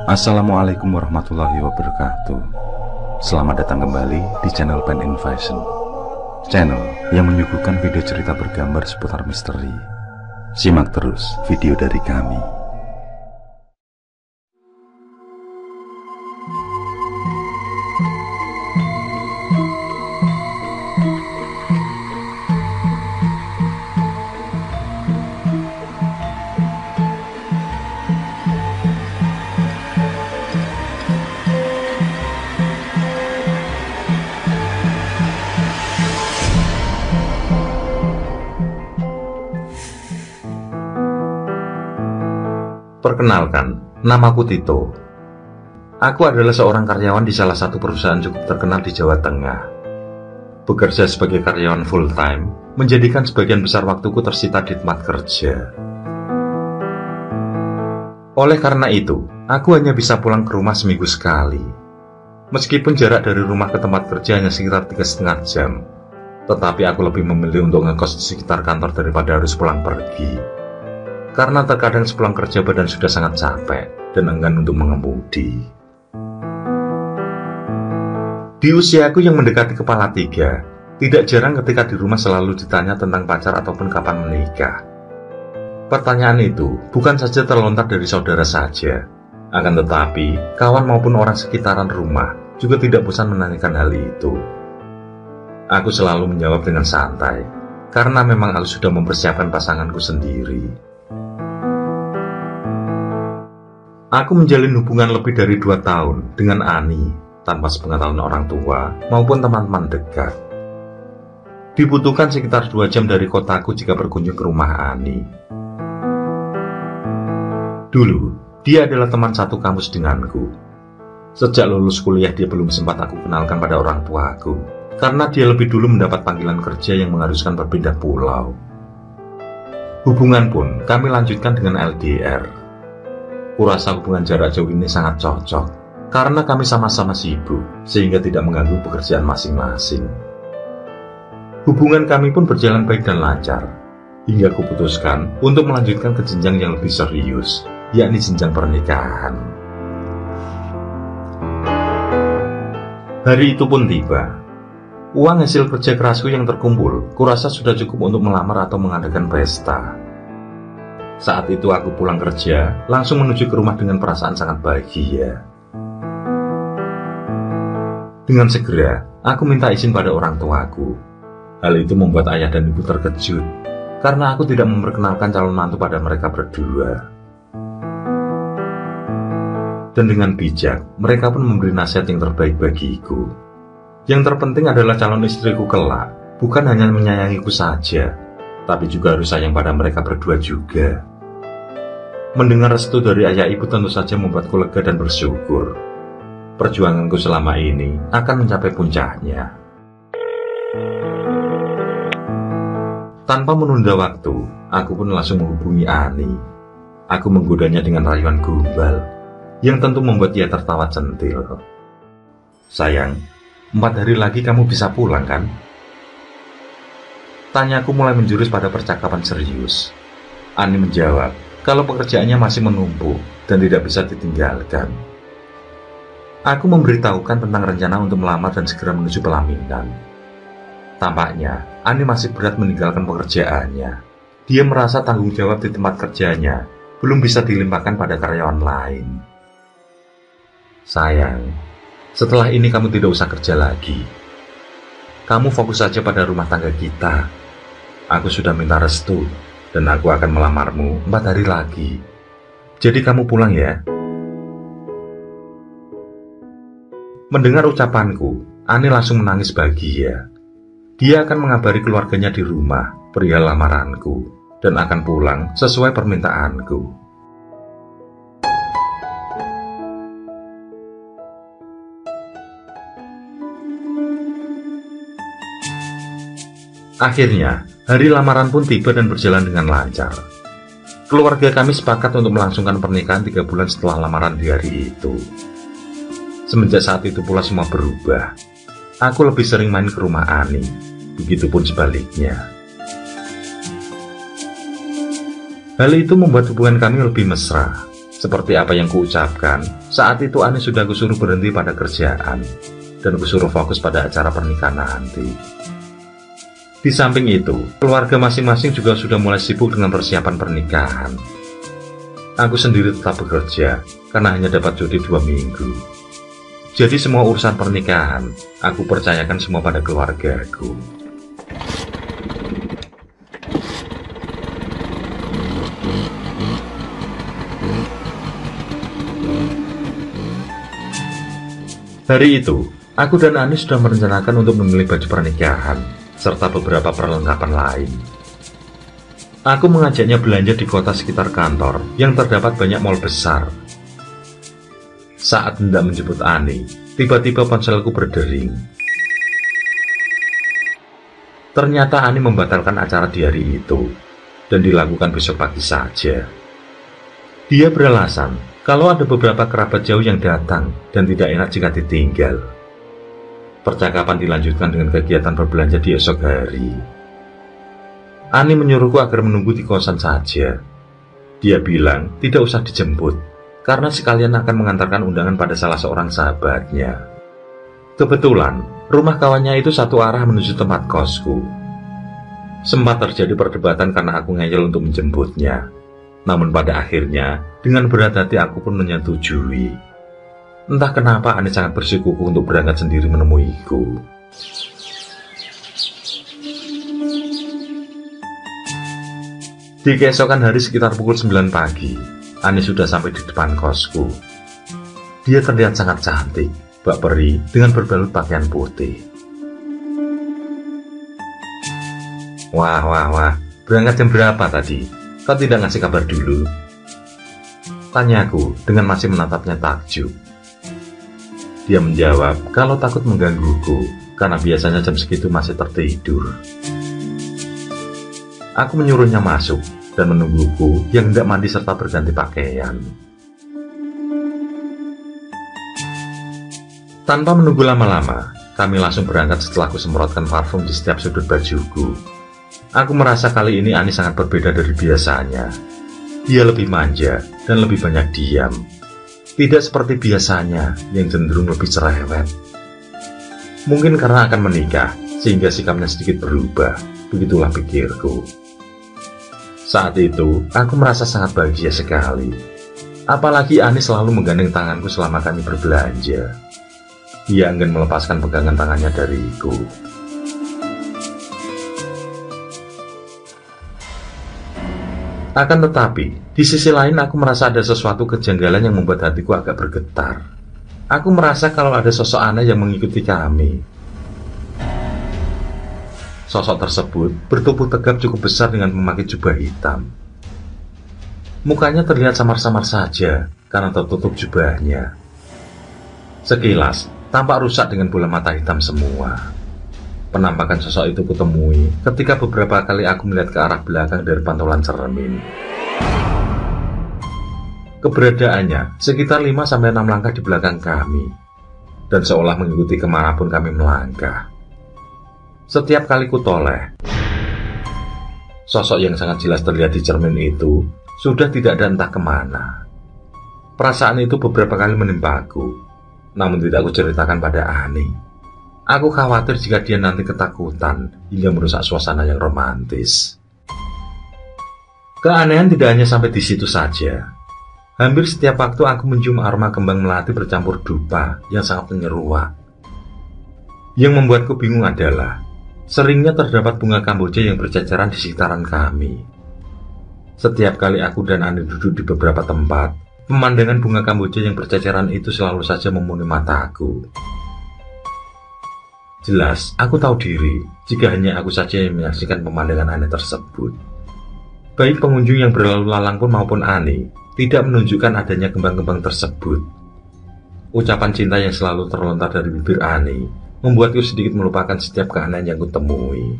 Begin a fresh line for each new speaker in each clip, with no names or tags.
Assalamualaikum warahmatullahi wabarakatuh. Selamat datang kembali di channel Pen Invasion, channel yang menyuguhkan video cerita bergambar seputar misteri. Simak terus video dari kami.
Perkenalkan, namaku Tito. Aku adalah seorang karyawan di salah satu perusahaan cukup terkenal di Jawa Tengah. Bekerja sebagai karyawan full time, menjadikan sebagian besar waktuku tersita di tempat kerja. Oleh karena itu, aku hanya bisa pulang ke rumah seminggu sekali. Meskipun jarak dari rumah ke tempat kerja hanya sekitar 3,5 jam, tetapi aku lebih memilih untuk ngekos di sekitar kantor daripada harus pulang pergi. Karena terkadang sepulang kerja badan sudah sangat capek dan enggan untuk mengemudi. Di usiaku yang mendekati kepala 3, tidak jarang ketika di rumah selalu ditanya tentang pacar ataupun kapan menikah. Pertanyaan itu bukan saja terlontar dari saudara saja, akan tetapi kawan maupun orang sekitaran rumah juga tidak bosan menanyakan hal itu. Aku selalu menjawab dengan santai, karena memang aku sudah mempersiapkan pasanganku sendiri. Aku menjalin hubungan lebih dari 2 tahun dengan Ani tanpa sepengetahuan orang tua maupun teman-teman dekat. Dibutuhkan sekitar 2 jam dari kotaku jika berkunjung ke rumah Ani. Dulu, dia adalah teman satu kampus denganku. Sejak lulus kuliah dia belum sempat aku kenalkan pada orang tuaku, karena dia lebih dulu mendapat panggilan kerja yang mengharuskan berpindah pulau. Hubungan pun kami lanjutkan dengan LDR. Kurasa hubungan jarak jauh ini sangat cocok, karena kami sama-sama sibuk, sehingga tidak mengganggu pekerjaan masing-masing. Hubungan kami pun berjalan baik dan lancar, hingga kuputuskan untuk melanjutkan ke jenjang yang lebih serius, yakni jenjang pernikahan. Hari itu pun tiba. Uang hasil kerja kerasku yang terkumpul, kurasa sudah cukup untuk melamar atau mengadakan pesta. Saat itu aku pulang kerja, langsung menuju ke rumah dengan perasaan sangat bahagia. Dengan segera, aku minta izin pada orang tuaku. Hal itu membuat ayah dan ibu terkejut, karena aku tidak memperkenalkan calon mantu pada mereka berdua. Dan dengan bijak, mereka pun memberi nasihat yang terbaik bagiku. Yang terpenting adalah calon istriku kelak, bukan hanya menyayangiku saja, tapi juga harus sayang pada mereka berdua juga. Mendengar restu dari ayah ibu tentu saja membuatku lega dan bersyukur. Perjuanganku selama ini akan mencapai puncaknya. Tanpa menunda waktu, aku pun langsung menghubungi Ani. Aku menggodanya dengan rayuan gombal, yang tentu membuat ia tertawa centil. "Sayang, 4 hari lagi kamu bisa pulang kan?" Tanyaku mulai menjurus pada percakapan serius. Ani menjawab kalau pekerjaannya masih menumpuk dan tidak bisa ditinggalkan. Aku memberitahukan tentang rencana untuk melamar dan segera menuju pelaminan. Tampaknya Ani masih berat meninggalkan pekerjaannya. Dia merasa tanggung jawab di tempat kerjanya belum bisa dilimpahkan pada karyawan lain. "Sayang, setelah ini kamu tidak usah kerja lagi. Kamu fokus saja pada rumah tangga kita. Aku sudah minta restu, dan aku akan melamarmu 4 hari lagi. Jadi kamu pulang ya." Mendengar ucapanku, Ani langsung menangis bahagia. Dia akan mengabari keluarganya di rumah perihal lamaranku, dan akan pulang sesuai permintaanku. Akhirnya, hari lamaran pun tiba dan berjalan dengan lancar. Keluarga kami sepakat untuk melangsungkan pernikahan 3 bulan setelah lamaran di hari itu. Semenjak saat itu pula semua berubah. Aku lebih sering main ke rumah Ani, begitupun sebaliknya. Hal itu membuat hubungan kami lebih mesra. Seperti apa yang kuucapkan, saat itu Ani sudah kusuruh berhenti pada kerjaan dan kusuruh fokus pada acara pernikahan nanti. Di samping itu, keluarga masing-masing juga sudah mulai sibuk dengan persiapan pernikahan. Aku sendiri tetap bekerja karena hanya dapat cuti 2 minggu. Jadi semua urusan pernikahan, aku percayakan semua pada keluargaku. Hari itu, aku dan Ani sudah merencanakan untuk memilih baju pernikahan, serta beberapa perlengkapan lain. Aku mengajaknya belanja di kota sekitar kantor yang terdapat banyak mal besar. Saat hendak menjemput Ani, tiba-tiba ponselku berdering. Ternyata Ani membatalkan acara di hari itu, dan dilakukan besok pagi saja. Dia beralasan kalau ada beberapa kerabat jauh yang datang dan tidak enak jika ditinggal. Percakapan dilanjutkan dengan kegiatan berbelanja di esok hari. Ani menyuruhku agar menunggu di kosan saja. Dia bilang tidak usah dijemput, karena sekalian akan mengantarkan undangan pada salah seorang sahabatnya. Kebetulan, rumah kawannya itu satu arah menuju tempat kosku. Sempat terjadi perdebatan karena aku ngeyel untuk menjemputnya. Namun pada akhirnya, dengan berat hati aku pun menyetujui. Entah kenapa Ani sangat bersikukuh untuk berangkat sendiri menemuiku. Di keesokan hari sekitar pukul 9 pagi, Ani sudah sampai di depan kosku. Dia terlihat sangat cantik, bak peri dengan berbalut pakaian putih. Wah, berangkat jam berapa tadi? Kau tidak ngasih kabar dulu? Tanyaku dengan masih menatapnya takjub. Dia menjawab kalau takut menggangguku, karena biasanya jam segitu masih tertidur. Aku menyuruhnya masuk dan menungguku yang hendak mandi serta berganti pakaian. Tanpa menunggu lama-lama, kami langsung berangkat setelah aku semprotkan parfum di setiap sudut bajuku. Aku merasa kali ini Ani sangat berbeda dari biasanya. Dia lebih manja dan lebih banyak diam. Tidak seperti biasanya yang cenderung lebih cerewet. Mungkin karena akan menikah, sehingga sikapnya sedikit berubah. Begitulah pikirku. Saat itu, aku merasa sangat bahagia sekali. Apalagi Ani selalu menggandeng tanganku selama kami berbelanja. Dia enggan melepaskan pegangan tangannya dariku. Akan tetapi, di sisi lain aku merasa ada sesuatu kejanggalan yang membuat hatiku agak bergetar. Aku merasa kalau ada sosok aneh yang mengikuti kami. Sosok tersebut bertubuh tegap cukup besar dengan memakai jubah hitam. Mukanya terlihat samar-samar saja karena tertutup jubahnya. Sekilas, tampak rusak dengan bola mata hitam semua. Penampakan sosok itu kutemui ketika beberapa kali aku melihat ke arah belakang dari pantulan cermin. Keberadaannya sekitar 5-6 langkah di belakang kami, dan seolah mengikuti kemanapun kami melangkah. Setiap kali kutoleh, sosok yang sangat jelas terlihat di cermin itu sudah tidak ada entah kemana. Perasaan itu beberapa kali menimpaku, namun tidak aku ceritakan pada Ani. Aku khawatir jika dia nanti ketakutan hingga merusak suasana yang romantis. Keanehan tidak hanya sampai di situ saja. Hampir setiap waktu aku mencium aroma kembang melati bercampur dupa yang sangat menyeruak. Yang membuatku bingung adalah seringnya terdapat bunga kamboja yang berceceran di sekitaran kami. Setiap kali aku dan Ani duduk di beberapa tempat, pemandangan bunga kamboja yang berceceran itu selalu saja memuni mataku. Jelas, aku tahu diri jika hanya aku saja yang menyaksikan pemandangan aneh tersebut. Baik pengunjung yang berlalu lalang pun maupun Ani tidak menunjukkan adanya kembang-kembang tersebut. Ucapan cinta yang selalu terlontar dari bibir Ani membuatku sedikit melupakan setiap keanehan yang kutemui.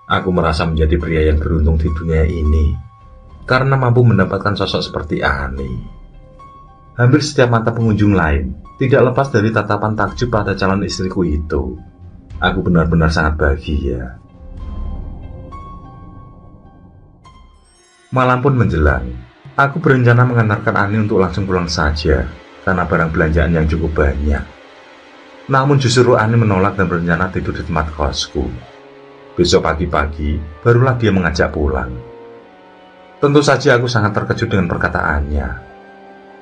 Aku merasa menjadi pria yang beruntung di dunia ini karena mampu mendapatkan sosok seperti Ani. Hampir setiap mata pengunjung lain tidak lepas dari tatapan takjub pada calon istriku itu. Aku benar-benar sangat bahagia. Malam pun menjelang. Aku berencana mengantarkan Ani untuk langsung pulang saja, karena barang belanjaan yang cukup banyak. Namun justru Ani menolak dan berencana tidur di tempat kosku. Besok pagi-pagi, barulah dia mengajak pulang. Tentu saja aku sangat terkejut dengan perkataannya.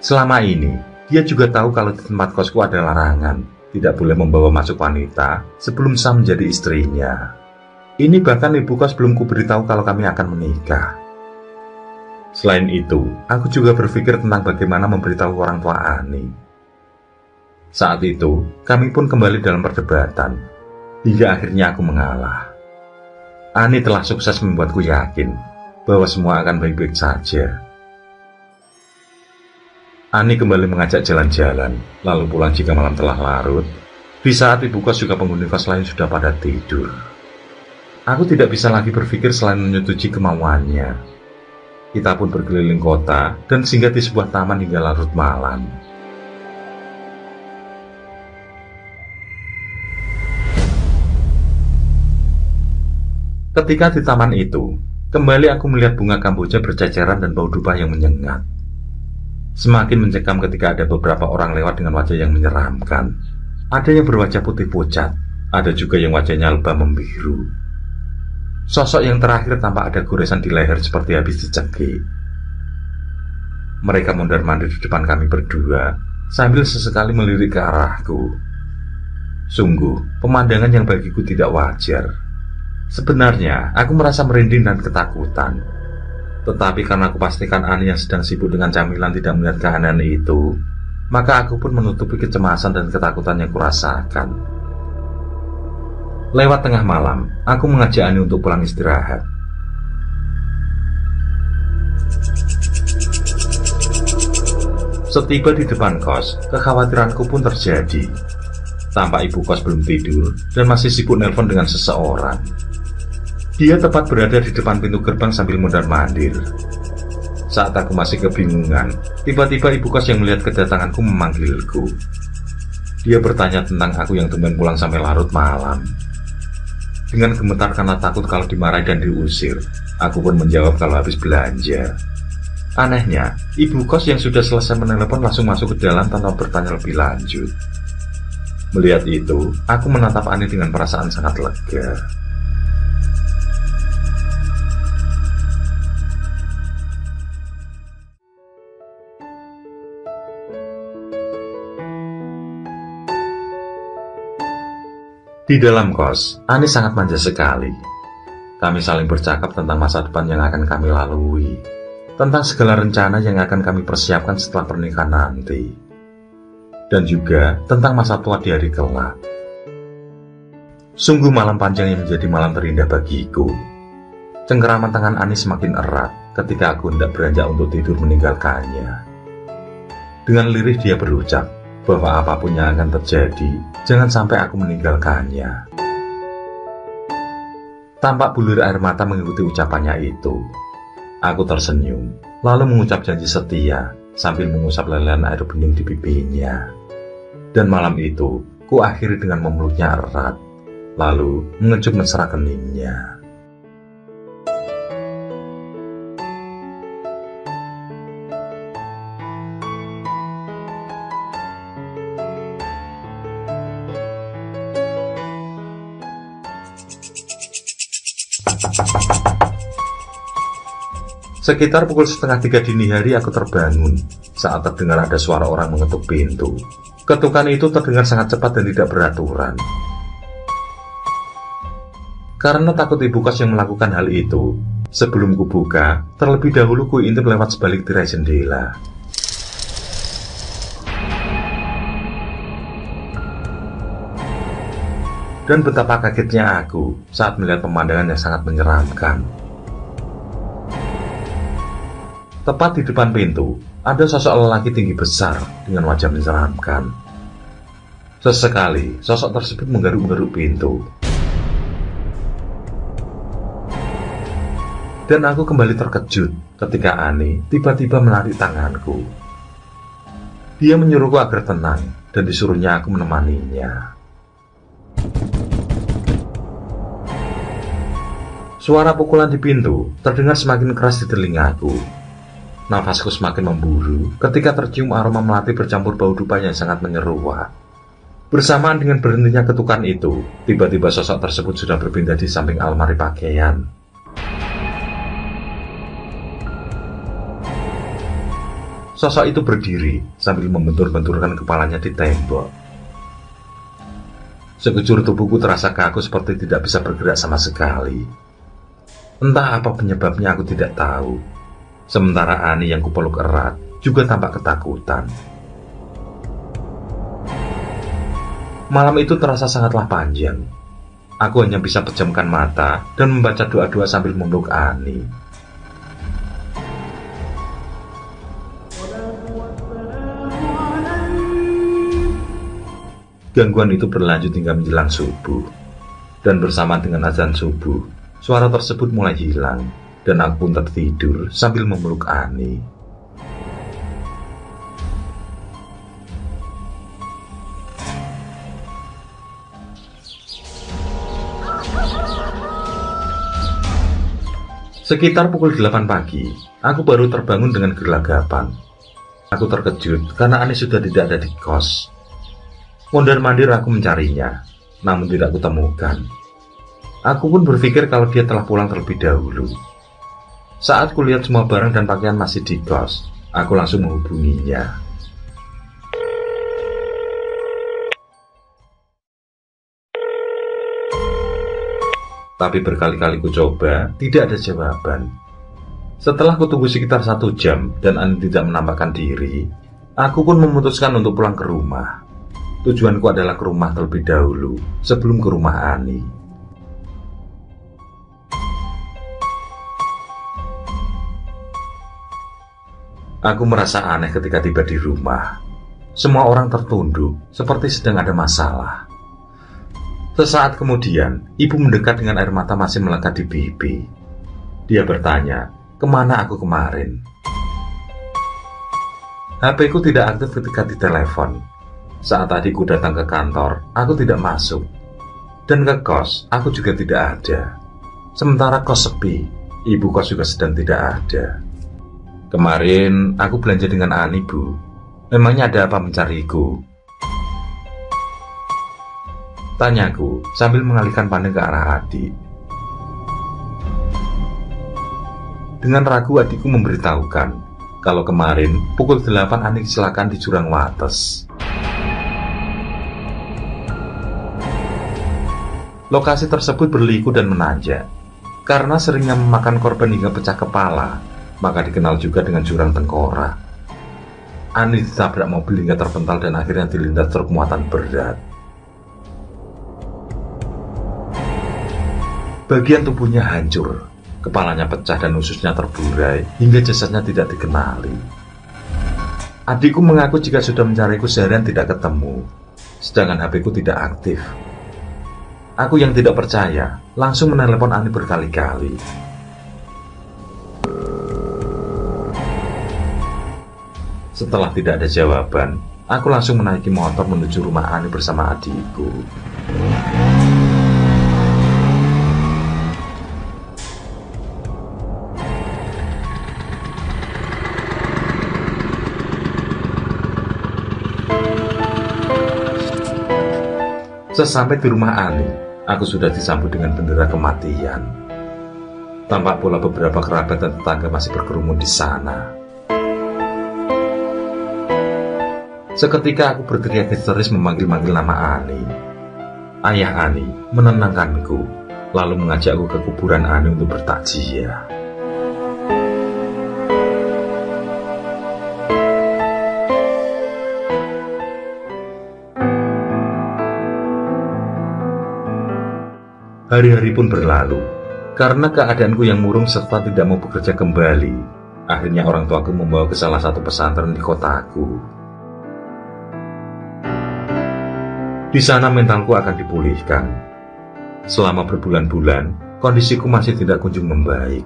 Selama ini, dia juga tahu kalau di tempat kosku ada larangan, tidak boleh membawa masuk wanita sebelum sah menjadi istrinya. Ini bahkan ibu kos belum kuberitahu kalau kami akan menikah. Selain itu, aku juga berpikir tentang bagaimana memberitahu orang tua Ani. Saat itu, kami pun kembali dalam perdebatan, hingga akhirnya aku mengalah. Ani telah sukses membuatku yakin bahwa semua akan baik-baik saja. Ani kembali mengajak jalan-jalan, lalu pulang jika malam telah larut, di saat ibu kos juga penghuni kos lain sudah pada tidur. Aku tidak bisa lagi berpikir selain menyetujui kemauannya. Kita pun berkeliling kota dan singgah di sebuah taman hingga larut malam. Ketika di taman itu, kembali aku melihat bunga kamboja berceceran dan bau dupa yang menyengat. Semakin mencekam ketika ada beberapa orang lewat dengan wajah yang menyeramkan. Ada yang berwajah putih pucat, ada juga yang wajahnya lebam membiru. Sosok yang terakhir tampak ada goresan di leher seperti habis dicekik. Mereka mondar-mandir di depan kami berdua, sambil sesekali melirik ke arahku. Sungguh, pemandangan yang bagiku tidak wajar. Sebenarnya, aku merasa merinding dan ketakutan. Tetapi karena aku pastikan Ani yang sedang sibuk dengan camilan tidak melihat keanehan itu, maka aku pun menutupi kecemasan dan ketakutan yang kurasakan. Lewat tengah malam, aku mengajak Ani untuk pulang istirahat. Setiba di depan kos, kekhawatiranku pun terjadi. Tampak ibu kos belum tidur dan masih sibuk nelpon dengan seseorang. Dia tepat berada di depan pintu gerbang sambil mondar-mandir. Saat aku masih kebingungan, tiba-tiba ibu kos yang melihat kedatanganku memanggilku. Dia bertanya tentang aku yang tumben pulang sampai larut malam. Dengan gemetar karena takut kalau dimarahi dan diusir, aku pun menjawab kalau habis belanja. Anehnya, ibu kos yang sudah selesai menelepon langsung masuk ke dalam tanpa bertanya lebih lanjut. Melihat itu, aku menatap Ani dengan perasaan sangat lega. Di dalam kos, Ani sangat manja sekali. Kami saling bercakap tentang masa depan yang akan kami lalui, tentang segala rencana yang akan kami persiapkan setelah pernikahan nanti, dan juga tentang masa tua di hari kelak. Sungguh malam panjang yang menjadi malam terindah bagiku. Cengkeraman tangan Ani semakin erat ketika aku hendak beranjak untuk tidur meninggalkannya. Dengan lirih dia berucap bahwa apapun yang akan terjadi, jangan sampai aku meninggalkannya. Tampak bulir air mata mengikuti ucapannya itu. Aku tersenyum, lalu mengucap janji setia sambil mengusap lelehan air bening di pipinya. Dan malam itu, ku akhiri dengan memeluknya erat, lalu mengecup mesra keningnya. Sekitar pukul 2:30 dini hari aku terbangun saat terdengar ada suara orang mengetuk pintu. Ketukan itu terdengar sangat cepat dan tidak beraturan. Karena takut ibu kos yang melakukan hal itu, sebelum kubuka, terlebih dahulu kuintip lewat sebalik tirai jendela. Dan betapa kagetnya aku saat melihat pemandangan yang sangat menyeramkan. Tepat di depan pintu, ada sosok lelaki tinggi besar dengan wajah menyeramkan. Sesekali, sosok tersebut menggaruk-garuk pintu. Dan aku kembali terkejut ketika Ani tiba-tiba menarik tanganku. Dia menyuruhku agar tenang dan disuruhnya aku menemaninya. Suara pukulan di pintu terdengar semakin keras di telingaku. Nafasku semakin memburu ketika tercium aroma melati bercampur bau dupa yang sangat menyeruak. Bersamaan dengan berhentinya ketukan itu, tiba-tiba sosok tersebut sudah berpindah di samping almari pakaian. Sosok itu berdiri sambil membentur-benturkan kepalanya di tembok. Sekujur tubuhku terasa kaku seperti tidak bisa bergerak sama sekali. Entah apa penyebabnya aku tidak tahu. Sementara Ani yang kupeluk erat juga tampak ketakutan. Malam itu terasa sangatlah panjang. Aku hanya bisa pejamkan mata dan membaca doa-doa sambil memeluk Ani. Gangguan itu berlanjut hingga menjelang subuh. Dan bersamaan dengan azan subuh, suara tersebut mulai hilang, dan aku pun tertidur sambil memeluk Ani. Sekitar pukul 8 pagi, aku baru terbangun dengan gelagapan. Aku terkejut karena Ani sudah tidak ada di kos. Mondar-mandir aku mencarinya, namun tidak kutemukan. Aku pun berpikir kalau dia telah pulang terlebih dahulu. Saat kulihat semua barang dan pakaian masih di kos, aku langsung menghubunginya. Tapi berkali-kali ku coba, tidak ada jawaban. Setelah kutunggu sekitar 1 jam dan Ani tidak menampakkan diri, aku pun memutuskan untuk pulang ke rumah. Tujuanku adalah ke rumah terlebih dahulu, sebelum ke rumah Ani. Aku merasa aneh ketika tiba di rumah. Semua orang tertunduk, seperti sedang ada masalah. Sesaat kemudian, ibu mendekat dengan air mata masih melekat di pipi. Dia bertanya, kemana aku kemarin? HP-ku tidak aktif ketika ditelepon. Saat adikku datang ke kantor, aku tidak masuk. Dan ke kos, aku juga tidak ada. Sementara kos sepi, ibu kos juga sedang tidak ada. Kemarin, aku belanja dengan Ani, Bu. Memangnya ada apa mencariku? Tanyaku sambil mengalihkan pandang ke arah adik. Dengan ragu adikku memberitahukan kalau kemarin pukul 8 Ani kecelakaan di jurang Wates. Lokasi tersebut berliku dan menanjak. Karena seringnya memakan korban hingga pecah kepala, maka dikenal juga dengan jurang tengkorak. Ani ditabrak mobil hingga terpental dan akhirnya dilindas truk muatan berat. Bagian tubuhnya hancur, kepalanya pecah dan ususnya terburai hingga jasadnya tidak dikenali. Adikku mengaku jika sudah mencariku seharian tidak ketemu, sedangkan HP-ku tidak aktif. Aku yang tidak percaya langsung menelepon Ani berkali-kali. Setelah tidak ada jawaban, aku langsung menaiki motor menuju rumah Ani bersama adikku. Sesampai di rumah Ani, aku sudah disambut dengan bendera kematian. Tampak pula beberapa kerabat dan tetangga masih berkerumun di sana. Seketika aku berteriak histeris memanggil-manggil nama Ani. Ayah Ani menenangkanku, lalu mengajakku ke kuburan Ani untuk bertakziah. Hari-hari pun berlalu. Karena keadaanku yang murung serta tidak mau bekerja kembali, akhirnya orang tuaku membawa ke salah satu pesantren di kotaku. Di sana mentalku akan dipulihkan. Selama berbulan-bulan, kondisiku masih tidak kunjung membaik.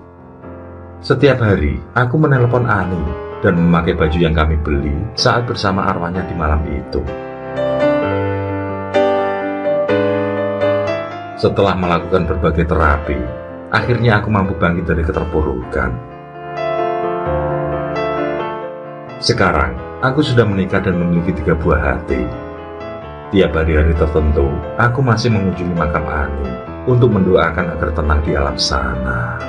Setiap hari, aku menelpon Ani dan memakai baju yang kami beli saat bersama arwahnya di malam itu. Setelah melakukan berbagai terapi, Akhirnya aku mampu bangkit dari keterpurukan. Sekarang, aku sudah menikah dan memiliki 3 buah hati. Tiap hari-hari tertentu, aku masih mengunjungi makam Ani untuk mendoakan agar tenang di alam sana.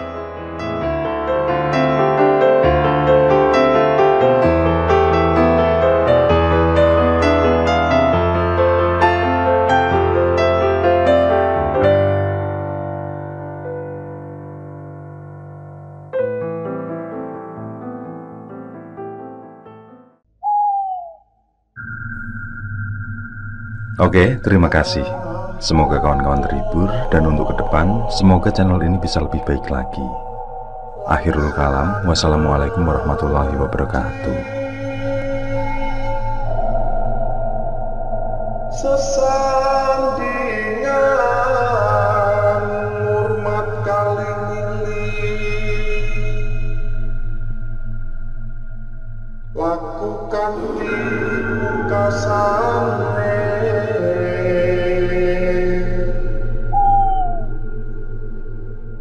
Oke, terima kasih. Semoga kawan-kawan terhibur, dan untuk ke depan, semoga channel ini bisa lebih baik lagi. Akhirul kalam, wassalamualaikum warahmatullahi wabarakatuh.
Sesandingan hormat kali lakukan di pungkasane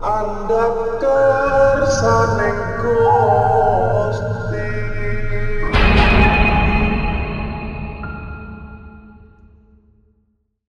andap kersaning Gusti